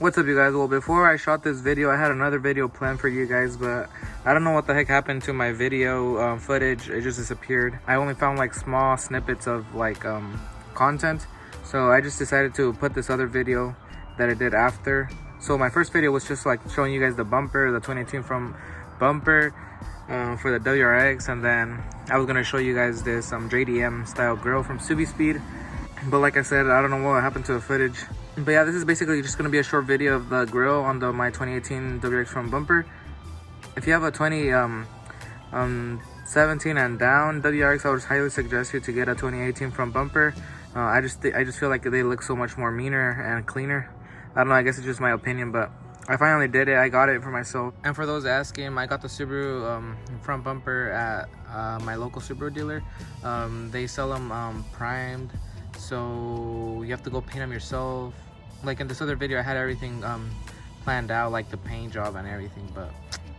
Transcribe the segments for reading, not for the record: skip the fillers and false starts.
What's up, you guys? Well, before I shot this video, I had another video planned for you guys, but I don't know what the heck happened to my video footage. It just disappeared. I only found like small snippets of like content, so I just decided to put this other video that I did after. So my first video was just like showing you guys the bumper, the 2018 from bumper for the WRX, and then I was gonna show you guys this JDM style grill from Subi Speed. But like I said, I don't know what happened to the footage. But yeah, this is basically just going to be a short video of the grill on my 2018 WRX from bumper. If you have a 2017 and down WRX, I would highly suggest you to get a 2018 from bumper. I just feel like they look so much more meaner and cleaner. I don't know, I guess it's just my opinion, but I finally did it. I got it for myself. And for those asking, I got the Subaru front bumper at my local Subaru dealer. They sell them primed, so you have to go paint them yourself. Like in this other video, I had everything planned out, like the paint job and everything, but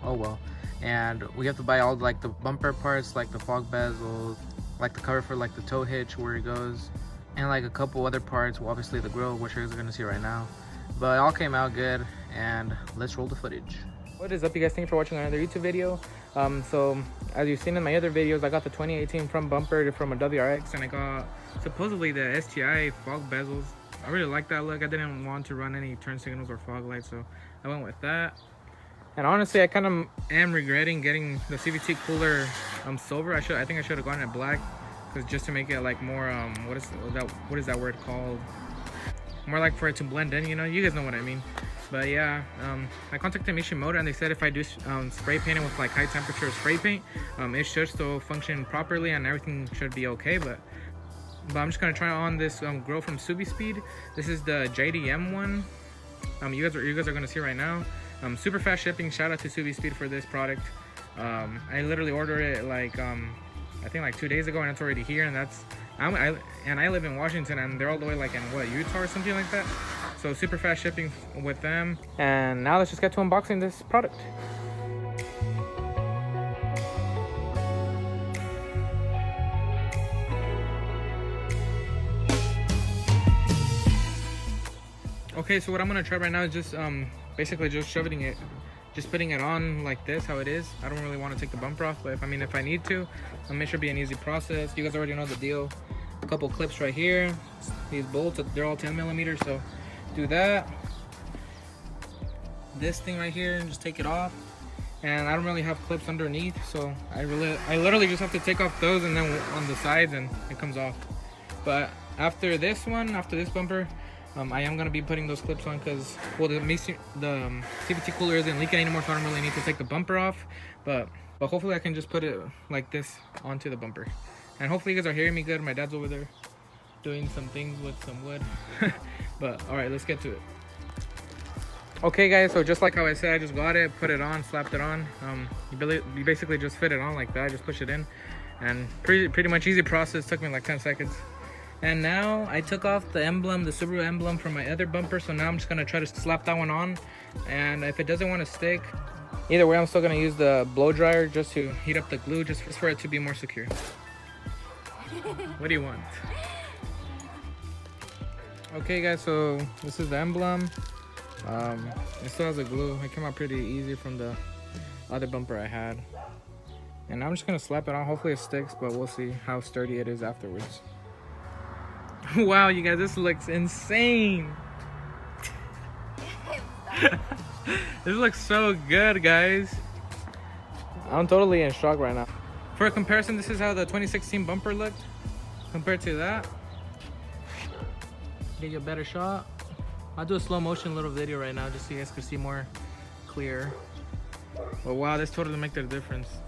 oh well. And we have to buy all like the bumper parts, like the fog bezels, like the cover for like the tow hitch where it goes, and like a couple other parts. Well, obviously the grill, which you guys are gonna see right now. But it all came out good, and let's roll the footage. What is up, you guys? Thank you for watching another YouTube video. So as you've seen in my other videos, I got the 2018 front bumper from a WRX, and I got supposedly the STI fog bezels. I really like that look. I didn't want to run any turn signals or fog lights, so I went with that. And honestly, I kind of am regretting getting the CVT cooler silver. I think I should have gone it black, because just to make it like more what is that word called? More like for it to blend in, you know. You guys know what I mean. But yeah, I contacted Mishimoto, and they said if I do spray paint it with like high temperature spray paint, it should still function properly and everything should be okay. But I'm just gonna try on this grill from Subi Speed. This is the JDM one. You guys are gonna see right now. Super fast shipping. Shout out to Subi Speed for this product. I literally ordered it like I think like 2 days ago, and it's already here. And I live in Washington, and they're all the way like in what, Utah or something like that. So super fast shipping with them. And now let's just get to unboxing this product. Okay, so what I'm gonna try right now is just basically just putting it on like this, how it is. I don't really want to take the bumper off, but if I need to, I'll make sure it'll be an easy process. You guys already know the deal. A couple clips right here. These bolts, they're all 10 millimeters, so do that. This thing right here, just take it off. And I don't really have clips underneath, so I literally just have to take off those, and then on the sides, and it comes off. But after this bumper, I am going to be putting those clips on, because, well, the CVT cooler isn't leaking anymore, so I don't really need to take the bumper off. But hopefully I can just put it like this onto the bumper. And hopefully you guys are hearing me good. My dad's over there doing some things with some wood. But all right, let's get to it. Okay guys, so just like how I said, I just got it, put it on, slapped it on. You basically just fit it on like that, just push it in. And pretty much easy process, took me like 10 seconds. And now I took off the emblem, the Subaru emblem from my other bumper, so now I'm just gonna try to slap that one on. And if it doesn't want to stick, either way, I'm still gonna use the blow dryer just to heat up the glue, just for it to be more secure. What do you want? Okay guys, so this is the emblem. It still has the glue. It came out pretty easy from the other bumper I had. And I'm just gonna slap it on. Hopefully it sticks, but we'll see how sturdy it is afterwards. Wow, you guys, this looks insane. This looks so good, guys. I'm totally in shock right now. For a comparison, this is how the 2016 bumper looked compared to that. Get you a better shot. I'll do a slow motion little video right now just so you guys can see more clear. But wow, this totally makes a difference.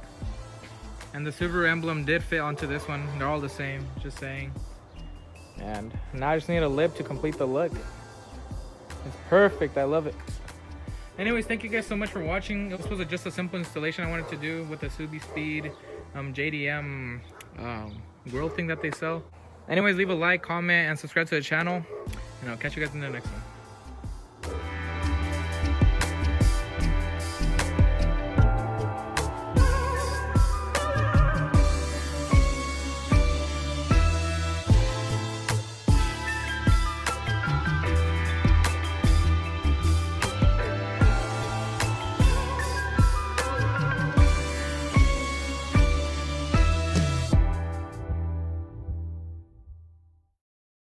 And the Subaru emblem did fit onto this one. They're all the same, just saying. And now I just need a lip to complete the look. It's perfect. I love it. Anyways, thank you guys so much for watching. This was just a simple installation I wanted to do with the Subi Speed JDM grill thing that they sell. Anyways, leave a like, comment, and subscribe to the channel. And I'll catch you guys in the next one.